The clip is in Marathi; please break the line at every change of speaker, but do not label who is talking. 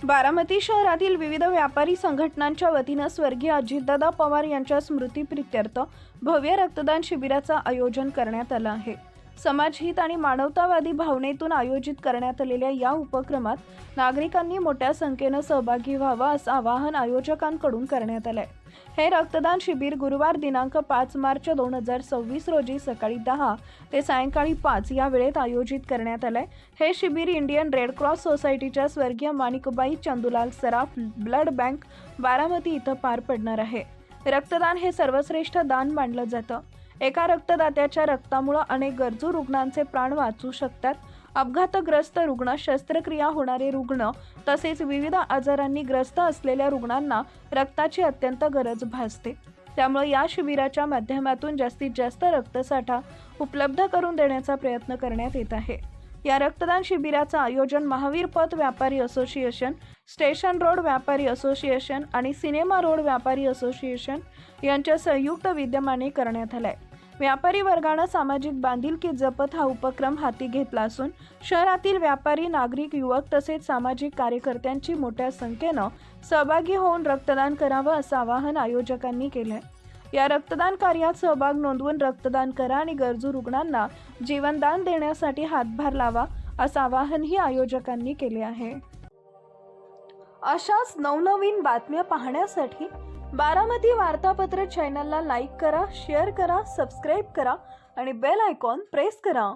बारामती शहरातील विविध व्यापारी संघटनांच्या वतीनं स्वर्गीय अजितदादा पवार यांच्या स्मृतीप्रित्यर्थ भव्य रक्तदान शिबिराचं आयोजन करण्यात आलं आहे। समाजहित आणि मानवतावादी भावनेतून आयोजित करण्यात आलेल्या या उपक्रमात नागरिकांनी मोठ्या संख्येनं सहभागी व्हावं असं आवाहन आयोजकांकडून करण्यात आलंय। हे रक्तदान शिबिर गुरुवार दिनांक 5 मार्च 2026 रोजी सकाळी 10 ते सायंकाळी 5 या वेळेत आयोजित करण्यात आलंय। हे शिबिर इंडियन रेड क्रॉस सोसायटीच्या स्वर्गीय माणिकबाई चंदूलाल सराफ ब्लड बँक बारामती इथं पार पडणार आहे। रक्तदान हे सर्वश्रेष्ठ दान मानलं जातं। एका रक्तदात्याच्या रक्तामुळे अनेक गरजू रुग्णांचे प्राण वाचू शकतात। अपघातग्रस्त रुग्ण, शस्त्रक्रिया होणारे रुग्ण तसेच विविध आजारांनी ग्रस्त असलेल्या रुग्णांना रक्ताची अत्यंत गरज भासते। त्यामुळे या शिबिराच्या माध्यमातून जास्तीत जास्त रक्तसाठा उपलब्ध करून देण्याचा प्रयत्न करण्यात येत आहे। या रक्तदान शिबिराचं आयोजन महावीर पथ व्यापारी असोसिएशन, स्टेशन रोड व्यापारी असोसिएशन आणि सिनेमा रोड व्यापारी असोसिएशन यांच्या संयुक्त विद्यमाने करण्यात आलंय। व्यापारी वर्गाने सामाजिक बांधिलकी जपत हा उपक्रम हाती घेतला असून शहरातील व्यापारी, नागरिक, युवक तसेच सामाजिक कार्यकर्त्यांची मोठ्या संख्येनं सहभागी होऊन रक्तदान करावं असं आवाहन आयोजकांनी केलंय। या रक्तदान कार्यात सहभाग नोंदवून रक्तदान करा आणि गरजू रुग्णांना जीवनदान देण्यासाठी हातभार लावा असं आवाहनही आयोजकांनी केले आहे। अशाच नवनवीन बातम्या पाहण्यासाठी बारामती वार्तापत्र चॅनलला लाईक करा, शेअर करा, सबस्क्राईब करा आणि बेल आयकॉन प्रेस करा।